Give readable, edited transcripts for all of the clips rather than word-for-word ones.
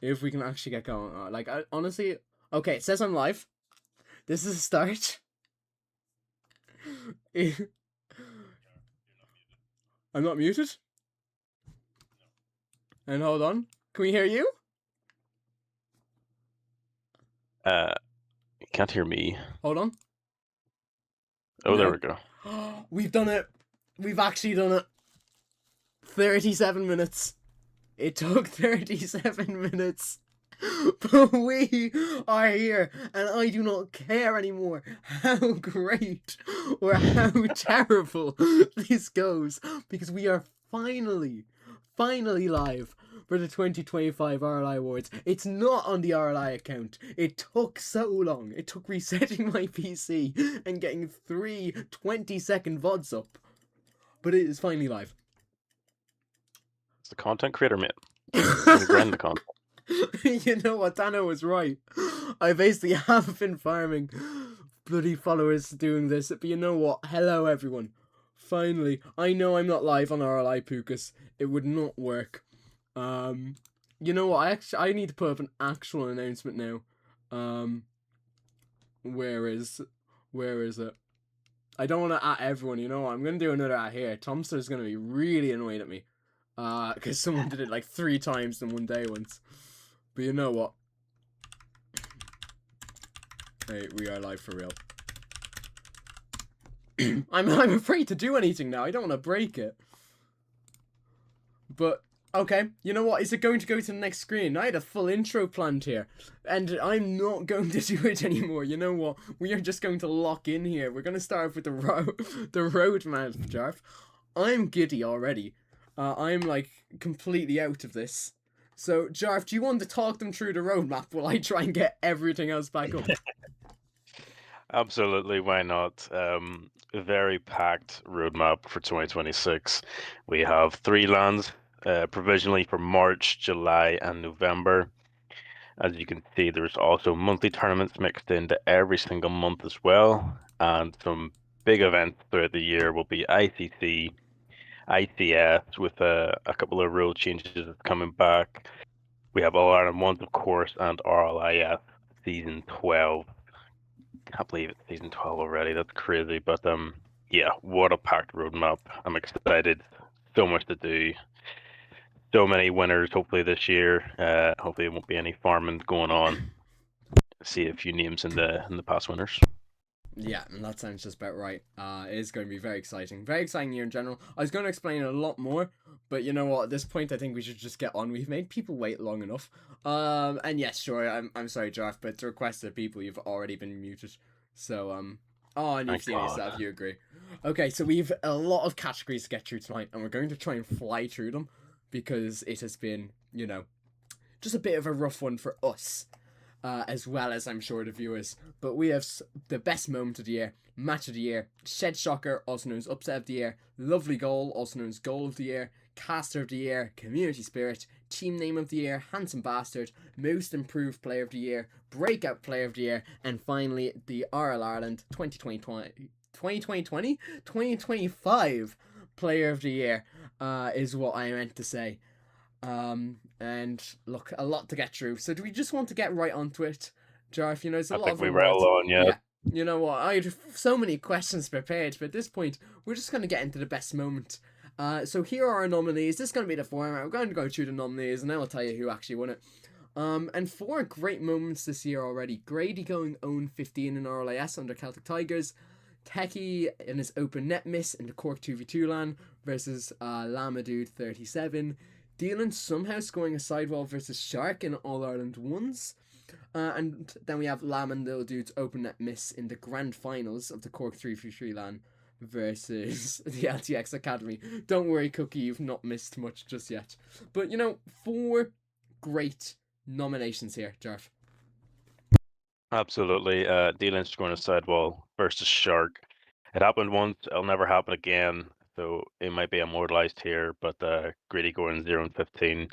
If we can actually get going. Honestly, okay, it says I'm live. This is a start. I'm not muted. And hold on. Can we hear you? You can't hear me. Hold on. Oh, No. there we go. We've done it. We've actually done it. 37 minutes. It took 37 minutes. But we are here, and I do not care anymore how great or how terrible this goes, because we are finally live for the 2025 RLI Awards. It's not on the RLI account. It took so long. It took resetting my PC and getting 3 20-second VODs up, but it is finally live. It's the content creator, man. I'm grind the content. You know what, Dano was right. I basically have been farming bloody followers doing this, but you know what? Hello everyone. Finally, I know I'm not live on RLI Pukas. It would not work. You know what? I need to put up an actual announcement now. Where is it? I don't want to at everyone. You know what? I'm gonna do another at here. Tomster's gonna be really annoyed at me. Because someone did it like 3 times in one day once. But you know what? Hey, we are live for real. I'm afraid to do anything now. I don't want to break it. But, okay. You know what? Is it going to go to the next screen? I had a full intro planned here. And I'm not going to do it anymore. You know what? We are just going to lock in here. We're going to start off with the roadmap, Jarf. I'm giddy already. I'm, like, completely out of this. So, Jarf, do you want to talk them through the roadmap while I try and get everything else back up? Absolutely, why not? A very packed roadmap for 2026. We have 3 lands provisionally for March, July, and November. As you can see, there's also monthly tournaments mixed into every single month as well. And some big events throughout the year will be ICC, ICS with a couple of rule changes coming back. We have All Ireland Ones, of course, and RLIS Season 12. Can't believe it's Season 12 already. That's crazy. But yeah, what a packed roadmap. I'm excited. So much to do. So many winners, hopefully, this year. Hopefully, there won't be any farming going on. See a few names in the past winners. Yeah, and that sounds just about right. It is going to be very exciting. Very exciting year in general. I was going to explain a lot more, but you know what? At this point, I think we should just get on. We've made people wait long enough. And yes, sure. I'm sorry, Jarf, but to requested people, you've already been muted. So oh, and you've seen it yourself. You agree? Okay, so we've a lot of categories to get through tonight, and we're going to try and fly through them because it has been, you know, just a bit of a rough one for us. As well as I'm sure the viewers. But we have the best moment of the year, match of the year, shed shocker, also known as upset of the year, lovely goal, also known as goal of the year, caster of the year, community spirit, team name of the year, handsome bastard, most improved player of the year, breakout player of the year, and finally the RL Ireland 2025 player of the year is what I meant to say. And look, a lot to get through. So do we just want to get right onto it, Jarf? You know, it's a lot of we roll on, yeah. You know what? I had so many questions prepared, but at this point, we're just going to get into the best moment. So here are our nominees. This is going to be the format. We're going to go through the nominees, and then I'll tell you who actually won it. And 4 great moments this year already. Grady going 0-15 in RLIS under Celtic Tigers. Techie in his open net miss in the Cork 2v2 LAN versus Lamadude 37. Dylan somehow scoring a sidewall versus Shark in All Ireland ones. And then we have Lam and Little Dude's open net miss in the grand finals of the Cork 3v3 LAN versus the LTX Academy. Don't worry, Cookie, you've not missed much just yet. But, you know, 4 great nominations here, Jarf. Absolutely. Dylan scoring a sidewall versus Shark. It happened once. It'll never happen again. So it might be immortalized here, but Grady going 0-15.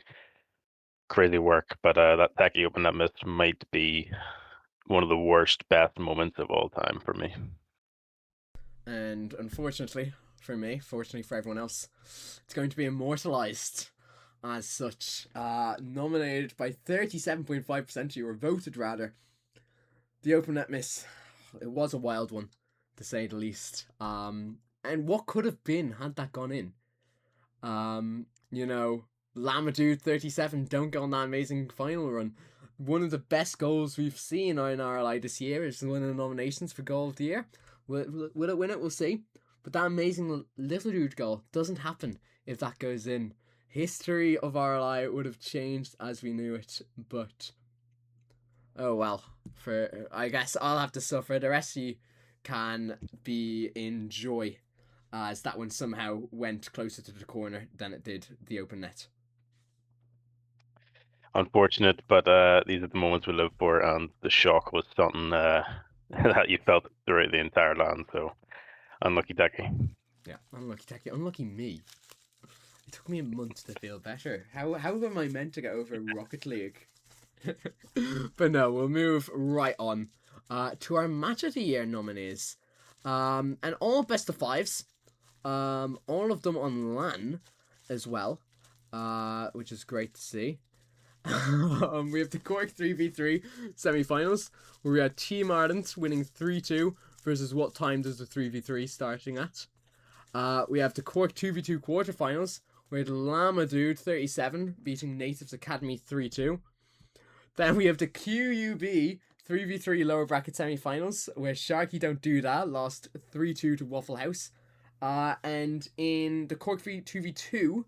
Crazy work, but that Techie open that miss might be one of the worst, best moments of all time for me. And unfortunately for me, fortunately for everyone else, it's going to be immortalized as such. Nominated by 37.5%, you were voted rather. The open net miss, it was a wild one, to say the least. And what could have been had that gone in? You know, Lamadou 37 don't go on that amazing final run. One of the best goals we've seen in RLI this year is one of the nominations for Goal of the Year. Will it win it? We'll see. But that amazing Little Dude goal doesn't happen if that goes in. History of RLI would have changed as we knew it, but oh well. For I guess I'll have to suffer. The rest of you can be in joy, as that one somehow went closer to the corner than it did the open net. Unfortunate, but these are the moments we live for, and the shock was something that you felt throughout the entire land. So unlucky Ducky. Yeah, unlucky Techie. Unlucky me. It took me a month to feel better. How am I meant to get over Rocket League? But no, we'll move right on to our Match of the Year nominees. And all best of fives. All of them on LAN as well. Which is great to see. We have the Cork 3v3 semi-finals, where we had Team Ireland winning 3-2 versus what time does the 3v3 starting at. We have the Cork 2v2 quarterfinals, where the Lamadou 37 beating Natives Academy 3-2. Then we have the QUB 3v3 lower bracket semi-finals, where Sharky Don't Do That lost 3-2 to Waffle House. And in the Cork 2v2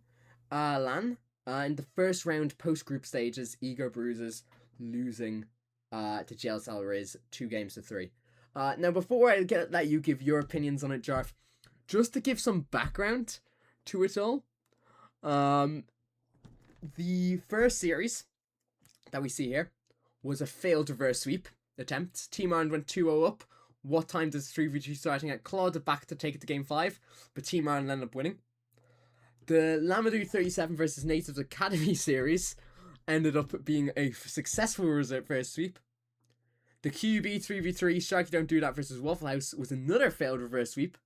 LAN, in the first round post-group stages, Ego Bruises losing to JLSL Riz 2-3. Now, before I let you give your opinions on it, Jarf, just to give some background to it all, the first series that we see here was a failed reverse sweep attempt. Team Ireland went 2-0 up. What time does 3v2 starting at? Clawed it back to take it to game 5, but Team Ireland ended up winning. The Lamadou 37 versus Natives Academy series ended up being a successful reverse sweep. The QB 3v3 Sharky Don't Do That versus Waffle House was another failed reverse sweep.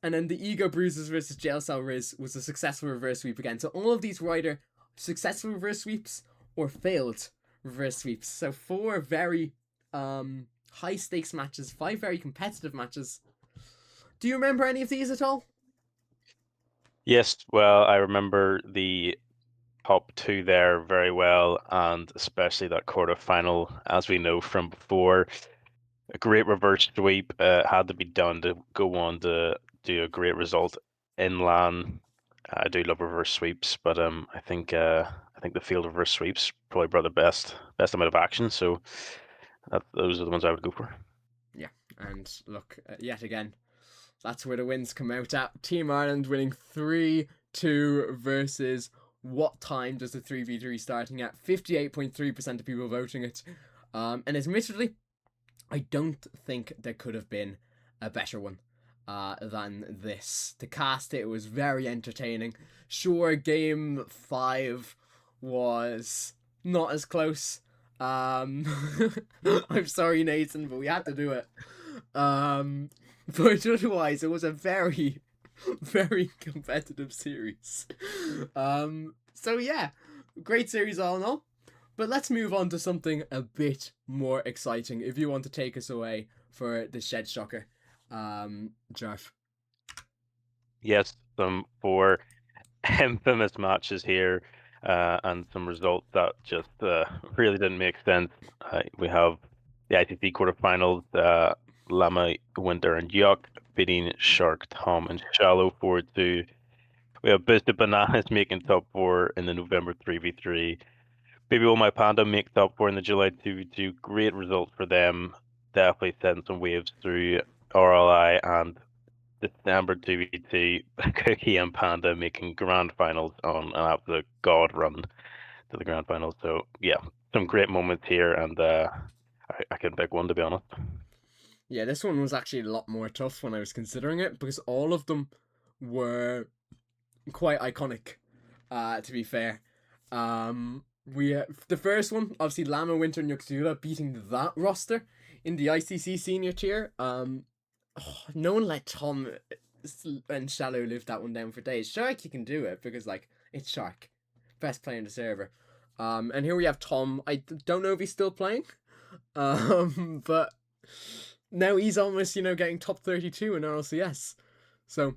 And then the Ego Bruises versus JLSL Riz was a successful reverse sweep again. So all of these were either successful reverse sweeps or failed reverse sweeps. So 4 very high stakes matches, 5 very competitive matches. Do you remember any of these at all? Yes, well, I remember the top 2 there very well, and especially that quarterfinal, as we know from before. A great reverse sweep had to be done to go on to do a great result in LAN. I do love reverse sweeps, but I think the field reverse sweeps probably brought the best amount of action. So those are the ones I would go for. Yeah, and look, yet again, that's where the wins come out at. Team Ireland winning 3-2 versus what time does the 3v3 starting at? 58.3% of people voting it. And admittedly, I don't think there could have been a better one than this. To cast it was very entertaining. Sure, game 5 was not as close. I'm sorry, Nathan, but we had to do it. But otherwise, it was a very, very competitive series. So yeah, great series all in all. But let's move on to something a bit more exciting. If you want to take us away for the Shed Shocker, Jarf. Yes, some 4 infamous matches here, and some results that just really didn't make sense. We have the ICC quarterfinals, Lama, Winter, and Yuck beating Shark, Tom, and Shallow 4-2. We have Boosted Bananas making top 4 in the November 3v3. Baby All My Panda make top 4 in the July 2v2. Great result for them. Definitely setting some waves through RLI, and December 2v2. Cookie and Panda making grand finals on an absolute god run to the grand finals. So yeah, some great moments here, and I couldn't pick one, to be honest. Yeah, this one was actually a lot more tough when I was considering it, because all of them were quite iconic, to be fair. The first one, obviously Lama, Winter, and Yuxula beating that roster in the ICC senior tier. No one let Tom and Shallow live that one down for days. Shark, you can do it because, like, it's Shark. best player in the server. And here we have Tom. I don't know if he's still playing, but now he's almost, getting top 32 in RLCS. So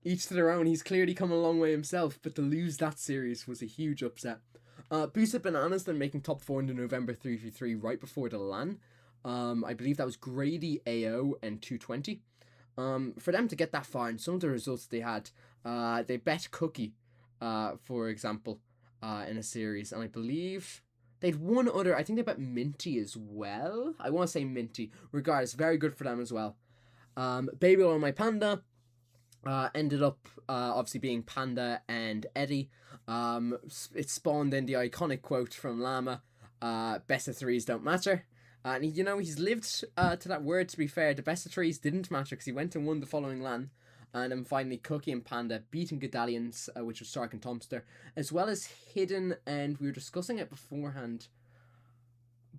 each to their own. He's clearly come a long way himself, but to lose that series was a huge upset. Boosted Bananas then making top 4 in the November 3v3 right before the LAN. I believe that was Grady, AO, and 220. For them to get that far and some of the results they had, they bet Cookie, for example, in a series, and I believe they'd one other. I think they bet Minty as well. I want to say Minty. Regardless, very good for them as well. Baby Oil My Panda ended up obviously being Panda and Eddie. It spawned in the iconic quote from Llama, best of threes don't matter. And he's lived to that word, to be fair. The best of threes didn't matter because he went and won the following LAN. And then finally Cookie and Panda beating Gadalians, which was Stark and Tomster, as well as Hidden, and we were discussing it beforehand,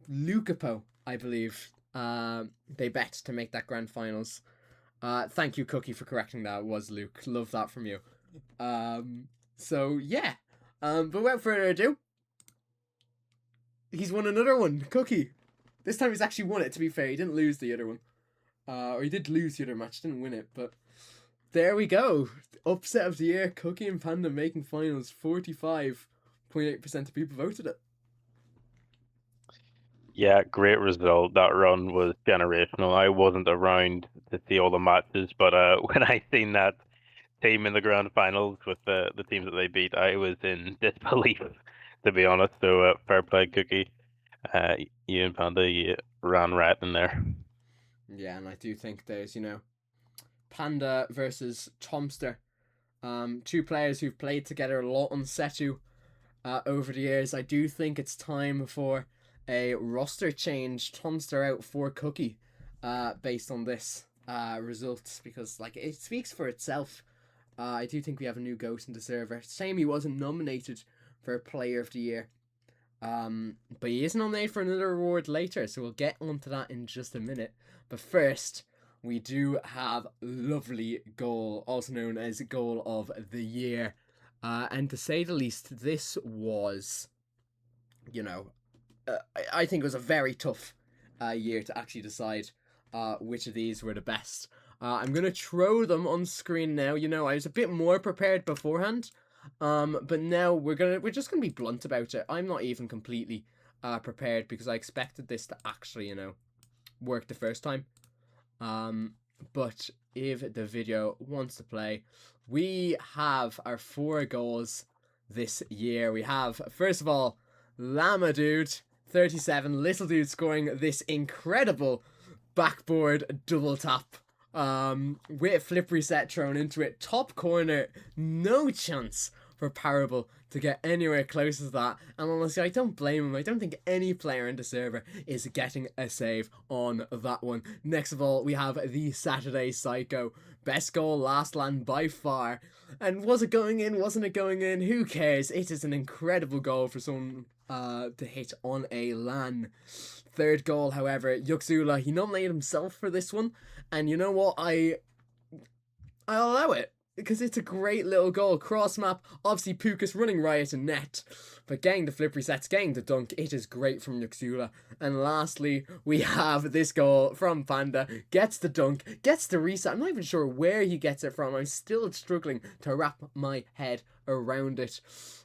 Lucapo, I believe, they bet to make that grand finals. Thank you, Cookie, for correcting that. It was Luke. Love that from you. So yeah. But without further ado, he's won another one. Cookie. This time he's actually won it, to be fair. He didn't lose the other one. Or he did lose the other match, didn't win it, but there we go. Upset of the year, Cookie and Panda making finals. 45.8% of people voted it. Yeah, great result. That run was generational. I wasn't around to see all the matches, but when I seen that team in the grand finals with the teams that they beat, I was in disbelief, to be honest. So fair play, Cookie. You and Panda, you ran right in there. Yeah, and I do think there's, Panda versus Tomster. Two players who've played together a lot on Setu over the years. I do think it's time for a roster change. Tomster out for Cookie based on this result, because it speaks for itself. I do think we have a new ghost in the server. Shame he wasn't nominated for Player of the Year. But he is nominated for another award later, so we'll get onto that in just a minute. But first, we do have Lovely Goal, also known as Goal of the Year. And to say the least, this was, I think it was a very tough year to actually decide which of these were the best. I'm going to throw them on screen now. I was a bit more prepared beforehand. But now we're just gonna be blunt about it. I'm not even completely prepared because I expected this to actually, work the first time. But if the video wants to play, we have our 4 goals this year. We have, first of all, Llama Dude, 37, Little Dude scoring this incredible backboard double tap. With flip reset thrown into it, top corner, no chance for Parable to get anywhere close to that. And honestly, I don't blame him. I don't think any player in the server is getting a save on that one. Next of all, we have the Saturday Psycho. Best goal last LAN by far. And was it going in? Wasn't it going in? Who cares? It is an incredible goal for someone to hit on a LAN. Third goal, however, Yuxula, he nominated himself for this one, and you know what, I'll allow it, because it's a great little goal. Cross map, obviously Pukas running riot in net, but getting the flip resets, getting the dunk, it is great from Yuxula. And lastly, we have this goal from Panda, gets the dunk, gets the reset. I'm not even sure where he gets it from. I'm still struggling to wrap my head around it,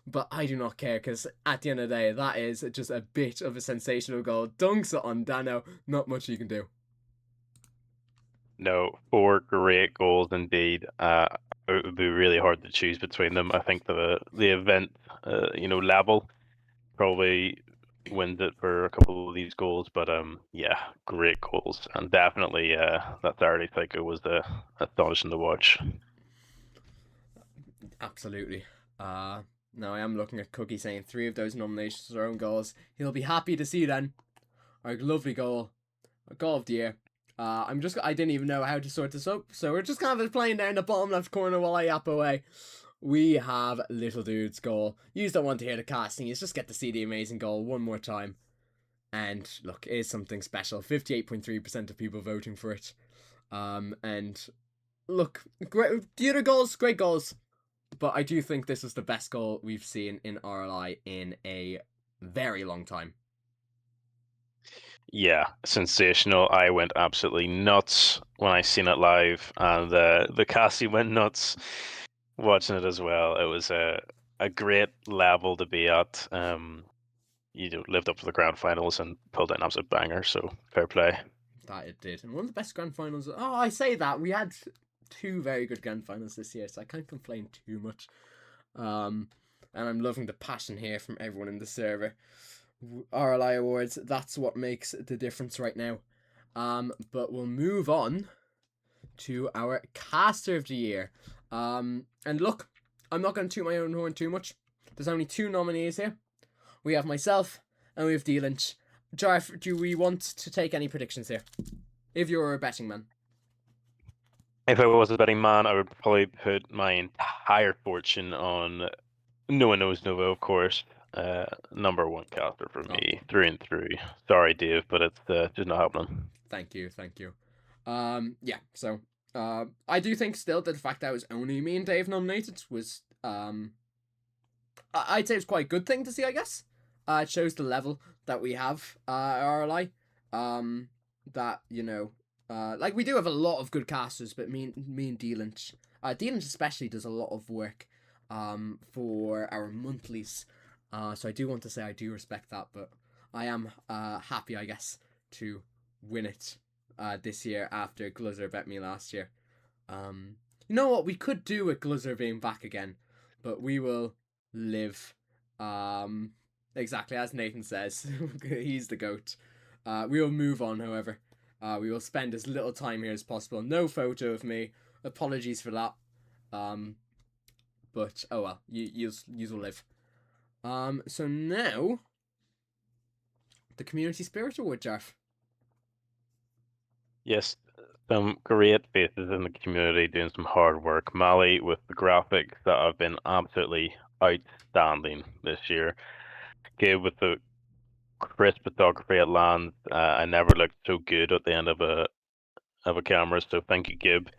but I do not care, because at the end of the day, that is just a bit of a sensational goal. Dunks it on Dano, not much you can do. No, 4 great goals indeed. It would be really hard to choose between them. I think the event, level probably wins it for a couple of these goals, but yeah, great goals, and definitely that Saturday Psycho was astonishing to watch. Absolutely. Now I am looking at Cookie saying 3 of those nominations are own goals. He'll be happy to see then. Our lovely goal. A goal of the year. I didn't even know how to sort this up, so we're just kind of playing down the bottom left corner while I yap away. We have Little Dude's goal. You don't want to hear the casting, you just get to see the amazing goal one more time. And look, it is something special. 58.3% of people voting for it. And look, great, the other goals, great goals. but I do think this was the best goal we've seen in RLI in a very long time. Yeah, sensational. I went absolutely nuts when I seen it live, and the Cassie went nuts watching it as well. It was a great level to be at. You know, lived up to the grand finals and pulled out an absolute banger. So fair play. That it did, and one of the best grand finals. Oh, I say that we had two very good grand finals this year, so I can't complain too much. Um, and I'm loving the passion here from everyone in the server. RLI Awards, that's what makes the difference right now. But we'll move on to our caster of the year. And look, I'm not going to toot my own horn too much. There's only two nominees here. We have myself and we have D Lynch. Jarf, do we want to take any predictions here? If you're a betting man. If I was a betting man, I would probably put my entire fortune on No One Knows Nova, of course. Number one caster for Oh, me, through and through. Sorry, Dave, but it's just not happening. thank you. Yeah, so I do think still that the fact that it was only me and Dave nominated was I'd say it's quite a good thing to see, I guess. It shows the level that we have at RLI. That like we do have a lot of good casters, but me and D Lynch, D Lynch especially does a lot of work, for our monthlies. So I do want to say I do respect that, but I am happy, I guess, to win it this year after Gluzzer bet me last year. You know what we could do with Gluzzer being back again, but we will live. Exactly as Nathan says, he's the goat. We will move on, however. We will spend as little time here as possible. No photo of me. Apologies for that. But oh well, you will live. So now the Community Spirit Award, Jeff. Yes, some great faces in the community doing some hard work. Mali with the graphics that have been absolutely outstanding this year. Gabe with the crisp photography at land. I never looked so good at the end of a camera. So thank you, Gib,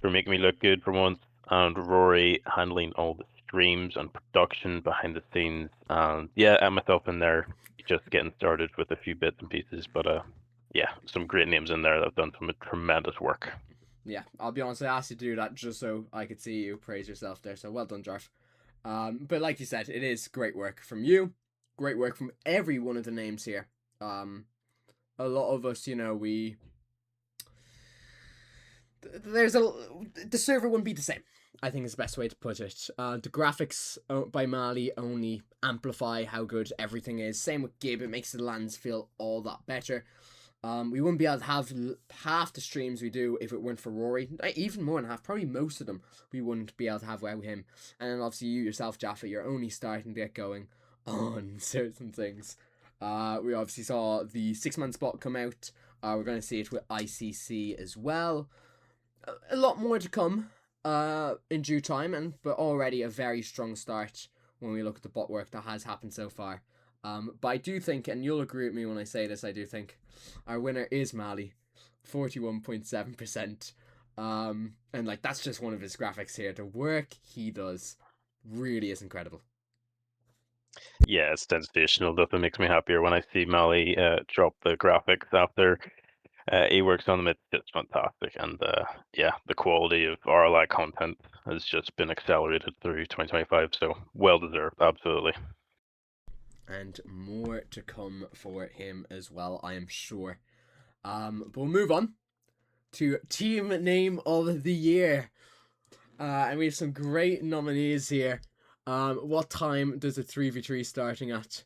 for making me look good for once. And Rory handling all the streams and production behind the scenes. And yeah, and myself in there, just getting started with a few bits and pieces. But yeah, some great names in there that have done some tremendous work. Yeah, I'll be honest, I asked you to do that just so I could see you praise yourself there. So well done, Jarf. But like you said, it is great work from you. Great work from every one of the names here. A lot of us, we there's a the server wouldn't be the same. I think is the best way to put it. The graphics by Mali only amplify how good everything is. Same with Gib, it makes the lands feel all that better. We wouldn't be able to have half the streams we do if it weren't for Rory. Even more than half, probably most of them, we wouldn't be able to have without him. And then obviously you yourself, Jaffa, you're only starting to get going on certain things. We obviously saw the 6-man spot come out. We're going to see it with ICC as well. A lot more to come in due time, but already a very strong start when we look at the bot work that has happened so far. But I do think, and you'll agree with me when I say this, I do think our winner is Mali, 41.7%. And like that's just one of his graphics here. The work he does really is incredible. Yeah, it's sensational. Nothing makes me happier when I see Mali drop the graphics after he works on them. It's just fantastic. And yeah, the quality of RLI content has just been accelerated through 2025. So well deserved, absolutely. And more to come for him as well, I am sure. But we'll move on to Team Name of the Year. And we have some great nominees here. What time does the 3v3 starting at?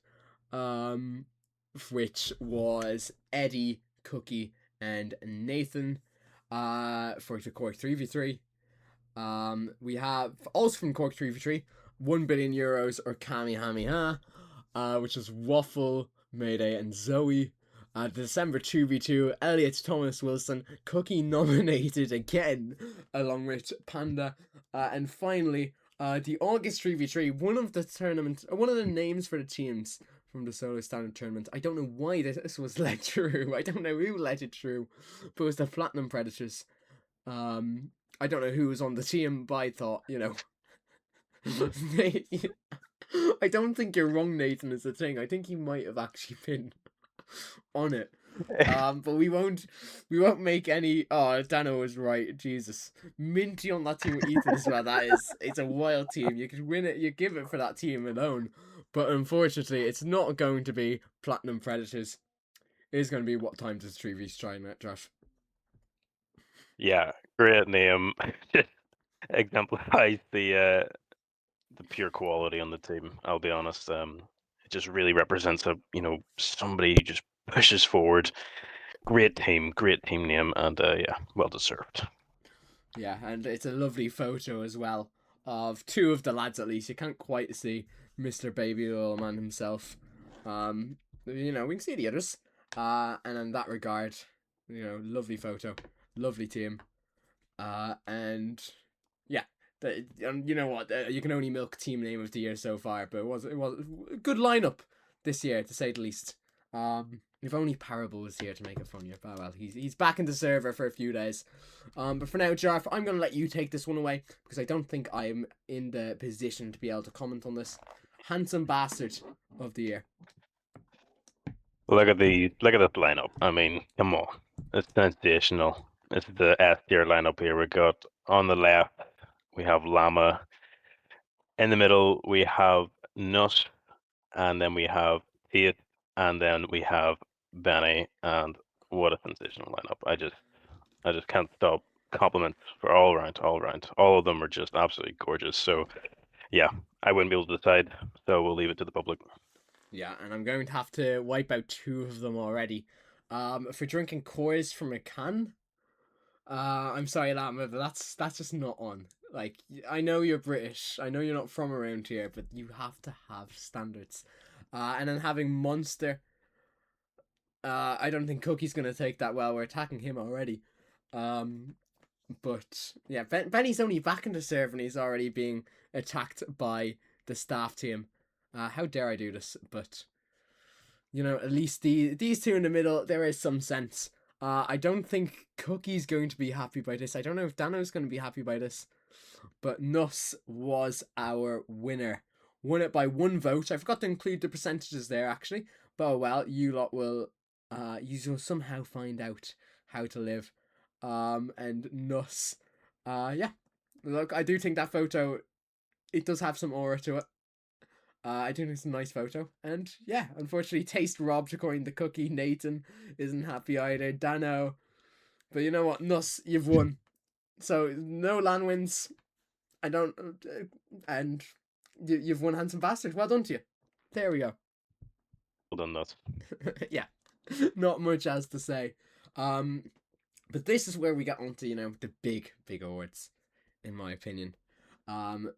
Which was Eddie, Cookie, and Nathan. For the Cork 3v3. We have also from Cork 3v3, 1 billion euros or Kamehameha, which is Waffle, Mayday, and Zoe. December 2v2, Elliot, Thomas, Wilson, Cookie nominated again, along with Panda. And finally, the August 3v3, one of the names for the teams from the Solo Standard Tournament. I don't know why this was let through. I don't know who let it through, but it was the Platinum Predators. I don't know who was on the team, but I thought, I don't think you're wrong, Nathan, is the thing. I think he might have actually been on it. But we won't make any. Oh, Dano was right. Jesus, Minty on that team with Ethan as well. It's a wild team. You could win it. You give it for that team alone. But unfortunately, it's not going to be Platinum Predators. It is going to be what time does Treevy's trying that, Josh? Yeah, great name. Just exemplifies the pure quality on the team. I'll be honest. It just really represents somebody who just pushes forward. Great team name, and yeah, well deserved. Yeah, and it's a lovely photo as well of two of the lads at least. You can't quite see Mr. Baby Little Man himself. We can see the others. And in that regard, lovely photo, lovely team. And yeah, you know what? You can only milk team name of the year so far, but it was a good lineup this year to say the least. If only Parable was here to make it funnier. But well, he's back in the server for a few days. But for now, Jarf, I'm gonna let you take this one away because I don't think I'm in the position to be able to comment on this. Handsome bastard of the year. Look at this lineup. I mean, come on, it's sensational. It's the S tier lineup here. We got on the left, we have Llama. In the middle, we have Nut, and then we have Tate, and then we have Benny. And what a sensational lineup! I just can't stop compliments for all around, all around. All of them are just absolutely gorgeous. So yeah, I wouldn't be able to decide, so we'll leave it to the public. Yeah, and I'm going to have to wipe out two of them already. For drinking Coors from a can. I'm sorry, Lama, but that's just not on. Like, I know you're British, I know you're not from around here, but you have to have standards. And then having Monster, I don't think Cookie's gonna take that well. We're attacking him already. Um, but yeah, Benny's only back in the server and he's already being attacked by the staff team. How dare I do this? But at least these two in the middle, there is some sense. I don't think Cookie's going to be happy by this. I don't know if Dano's going to be happy by this. But Nuss was our winner. Won it by 1 vote. I forgot to include the percentages there, actually. But oh well, you lot will you will somehow find out how to live. And Nuss. Yeah. Look, I do think that photo, it does have some aura to it. I do think it's a nice photo. And yeah, unfortunately, taste robbed according to Cookie. Nathan isn't happy either. Dano. But you know what? Nuss, you've won. So, no land wins. I don't. And you've won Handsome Bastard. Well done to you. There we go. Well done, Nuts. Yeah. Not much else to say. But this is where we get onto, the big, big awards, in my opinion.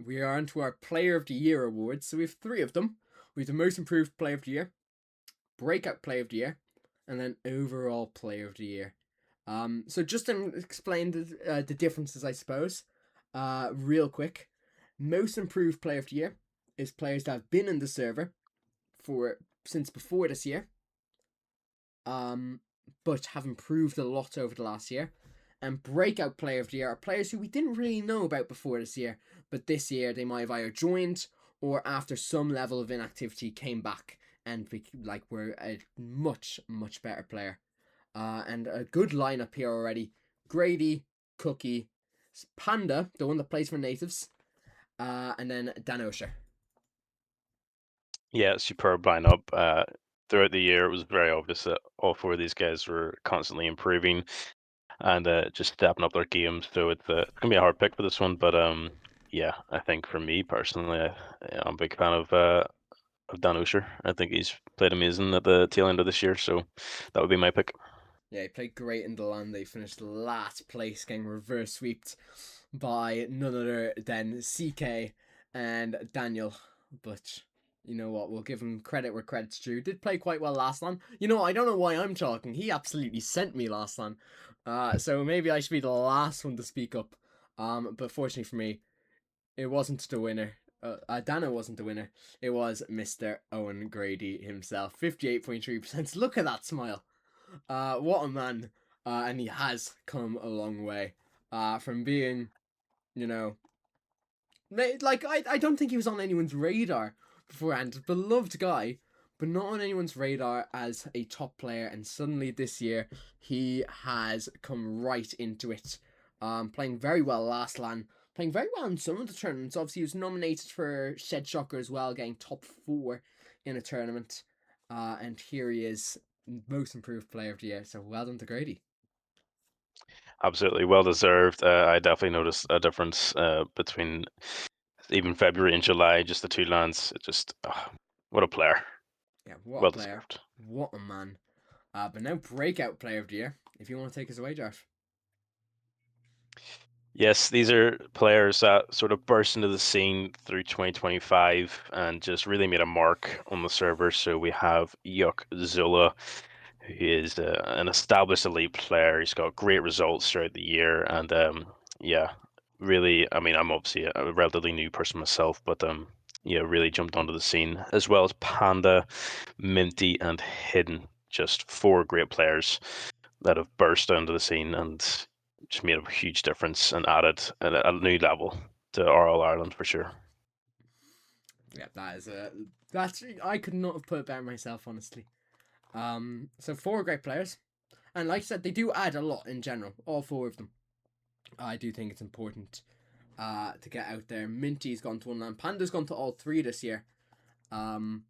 We are onto our Player of the Year awards. So we have 3 of them. We have the Most Improved Player of the Year, Breakout Player of the Year, and then Overall Player of the Year. So just to explain the differences, I suppose, real quick. Most Improved Player of the Year is players that have been in the server since before this year, but have improved a lot over the last year. And Breakout Player of the Year are players who we didn't really know about before this year, but this year they might have either joined or after some level of inactivity came back and were a much, much better player. And a good lineup here already. Grady, Cookie, Panda, the one that plays for natives, and then Dan Osher. Yeah, superb lineup. Throughout the year, it was very obvious that all 4 of these guys were constantly improving and just stepping up their games. So it's gonna be a hard pick for this one, but yeah, I think for me personally, I'm a big fan of Dan Usher. I think he's played amazing at the tail end of this year, so that would be my pick. Yeah, he played great in the land. They finished last place, getting reverse swept by none other than CK and Daniel. But you know what? We'll give him credit where credit's due. Did play quite well last time. I don't know why I'm talking. He absolutely sent me last time. So maybe I should be the last one to speak up. But fortunately for me, it wasn't the winner. Dano wasn't the winner. It was Mr. Owen Grady himself. 58.3%. Look at that smile. What a man. And he has come a long way. From being, you know, Like, I don't think he was on anyone's radar beforehand. Beloved guy, but not on anyone's radar as a top player. And suddenly this year, he has come right into it. Playing very well last LAN, playing very well in some of the tournaments. Obviously, he was nominated for Shed Shocker as well, getting top 4 in a tournament. And here he is, most improved player of the year. So well done to Grady. Absolutely well deserved. I definitely noticed a difference between even February and July, just the two lands. It just, what a player. Yeah, what a Well player. deserved. What a man. But now breakout player of the year. If you want to take us away, Josh. Yes, these are players that sort of burst into the scene through 2025 and just really made a mark on the server. So we have Yuk Zula, who is an established elite player. He's got great results throughout the year, and yeah, really. I mean, I'm obviously a relatively new person myself, but yeah, really jumped onto the scene, as well as Panda, Minty, and Hidden. Just 4 great players that have burst onto the scene and just made a huge difference and added a new level to RL Ireland for sure. Yeah, that's I could not have put it better myself, honestly. So 4 great players, and like I said, they do add a lot in general. All 4 of them. I do think it's important to get out there. Minty's gone to 1 land. Panda's gone to all 3 this year. Only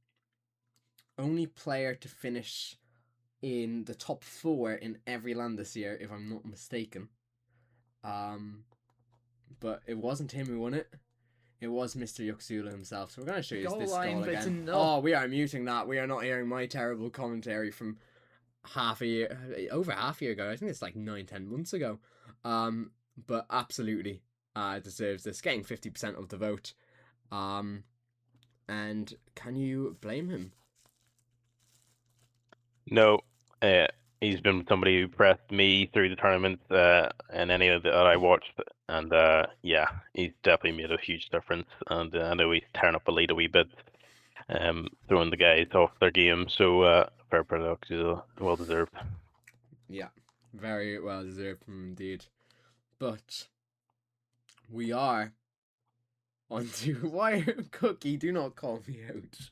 player to finish in the top 4 in every land this year, if I'm not mistaken. But it wasn't him who won it. It was Mr. Yuxula himself. So we're going to show you this goal again. Oh, we are muting that. We are not hearing my terrible commentary from over half a year ago. I think it's like 9-10 months ago. But absolutely deserves this. Getting 50% of the vote. And can you blame him? No, he's been somebody who pressed me through the tournament and any of that I watched, and yeah, he's definitely made a huge difference. And I know he's tearing up a lead a wee bit, throwing the guys off their game. So fair play, well deserved. Yeah, very well deserved indeed. But we are on to why Cookie, do not call me out.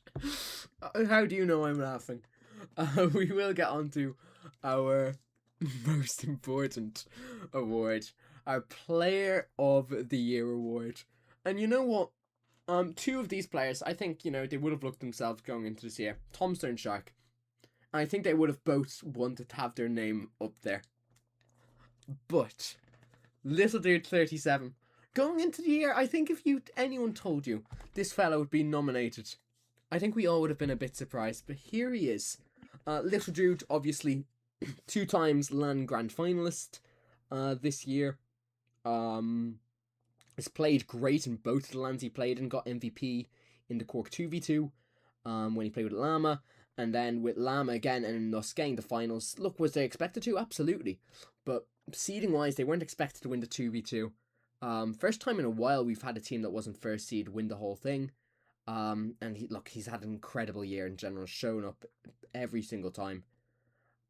How do you know I'm laughing? We will get on to our most important award, our Player of the Year award. And you know what? 2 of these players, I think, they would have looked themselves going into this year. Tomster and Shark. I think they would have both wanted to have their name up there. But Little Dude 37, going into the year, I think if anyone told you this fellow would be nominated, I think we all would have been a bit surprised. But here he is. Little Dude, obviously, 2 times LAN Grand Finalist this year. Has played great in both the lands he played and got MVP in the Cork 2v2 when he played with Llama. And then with Llama again and thus getting the finals. Look, was they expected to? Absolutely. But seeding wise, they weren't expected to win the 2v2. First time in a while we've had a team that wasn't first seed win the whole thing. And he's had an incredible year in general, shown up every single time.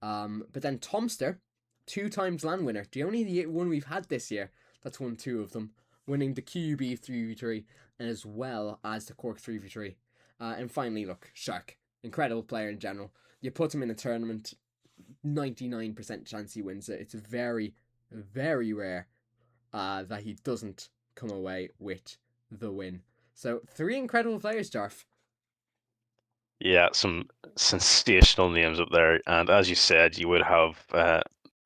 But then Tomster, 2 times LAN winner, the only one we've had this year that's won 2 of them, winning the QUB 3v3 as well as the Cork 3v3. And finally, look, Shark, incredible player in general. You put him in a tournament, 99% chance he wins it. It's very, very rare that he doesn't come away with the win. So 3 incredible players, Jarf. Yeah, some sensational names up there, and as you said, you would have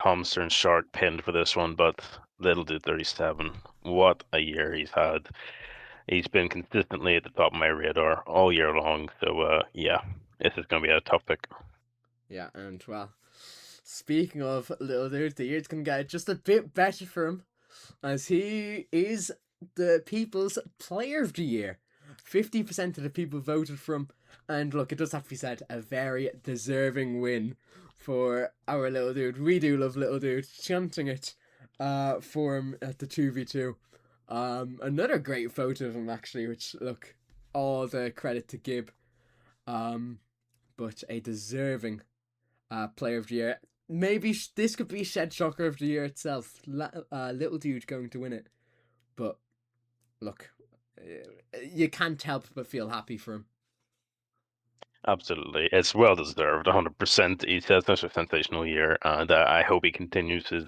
Tomster and Shark pinned for this one, but Little Dude 37, what a year he's had. He's been consistently at the top of my radar all year long, so yeah, this is going to be a tough pick. Yeah, and well, speaking of Little Dude, the year's going to get just a bit better for him, as he is the People's Player of the Year. 50% of the people voted for him, and look, it does have to be said, a very deserving win for our Little Dude. We do love Little Dude, chanting it for him at the 2v2. Another great photo of him, actually, which, look, all the credit to Gib. But a deserving Player of the Year. Maybe this could be Shed Shocker of the Year itself. Little Dude going to win it. But look, you can't help but feel happy for him. Absolutely. It's well deserved, 100%. He's had such a sensational year, and I hope he continues his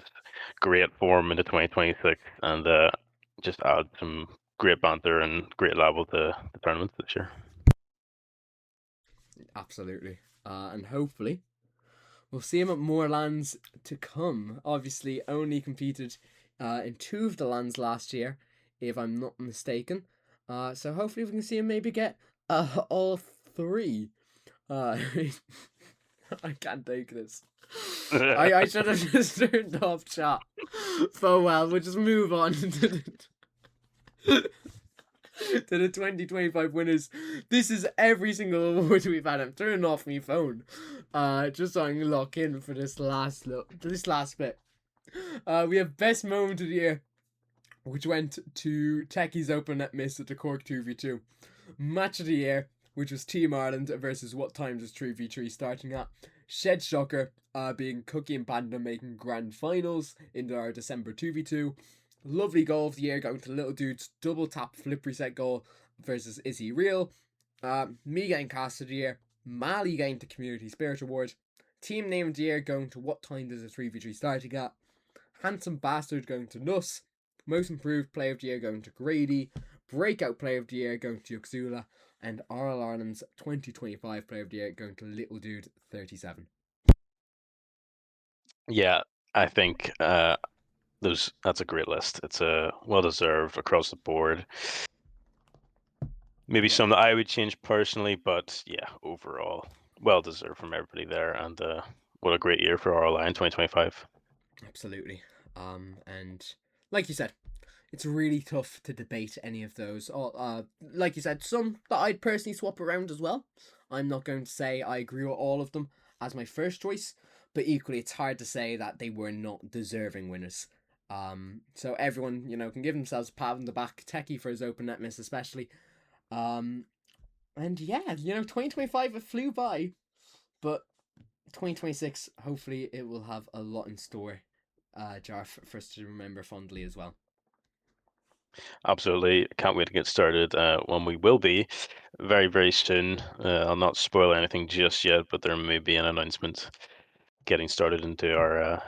great form into 2026 and just add some great banter and great level to the tournaments this year. Absolutely. And hopefully we'll see him at more lands to come. Obviously, only competed in 2 of the lands last year, if I'm not mistaken. So hopefully we can see him maybe get all 3. I can't take this. I should have just turned off chat. So well, we'll just move on to the 2025 winners. This is every single award we've had. I'm turning off my phone, just so I can lock in for this last bit. We have best moment of the year, which went to Techie's open net miss at the Cork 2v2. Match of the year, which was Team Ireland versus What Time Does 3v3 starting at. Shed Shocker, being Cookie and Panda making grand finals in our December 2v2. Lovely goal of the year going to Little Dude's double tap flip reset goal versus Is He Real. Me getting cast of the year. Mali getting the Community Spirit Award. Team name of the year going to What Time Does a 3v3 starting at. Handsome Bastard going to Nuss. Most Improved Player of the Year going to Grady. Breakout Player of the Year going to Yuxula. And RL Ireland's 2025 Player of the Year going to Little Dude 37. Yeah, I think that's a great list. It's well deserved across the board. Maybe some that I would change personally, but yeah, overall, well deserved from everybody there. And what a great year for RLI in 2025. Absolutely. And like you said, it's really tough to debate any of those. Like you said, some that I'd personally swap around as well. I'm not going to say I agree with all of them as my first choice, but equally it's hard to say that they were not deserving winners. So everyone, can give themselves a pat on the back. Techie for his open net miss especially. And yeah, 2025 it flew by, but 2026 hopefully it will have a lot in store. Jar for us to remember fondly as well. Absolutely. Can't wait to get started when we will be very, very soon. I'll not spoil anything just yet, but there may be an announcement getting started into our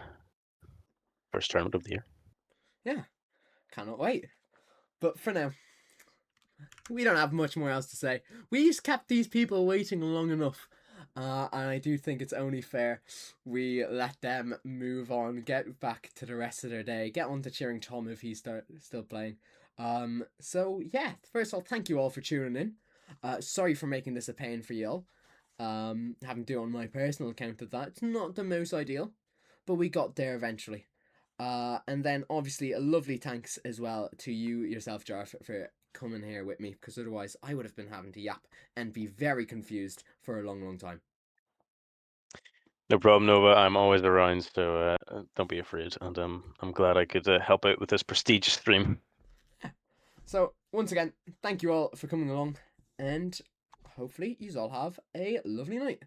first tournament of the year. Yeah, cannot wait. But for now, we don't have much more else to say. We've kept these people waiting long enough. And I do think it's only fair we let them move on, get back to the rest of their day, get on to cheering Tom if he's still playing. So yeah, first of all, thank you all for tuning in. Sorry for making this a pain for you all. Having to do on my personal account of that, it's not the most ideal, but we got there eventually. And then obviously a lovely thanks as well to you yourself, Jar, for coming here with me, because otherwise I would have been having to yap and be very confused for a long, long time. No problem, Nova. I'm always around, so don't be afraid. And I'm glad I could help out with this prestigious stream. So once again, thank you all for coming along, and hopefully you all have a lovely night.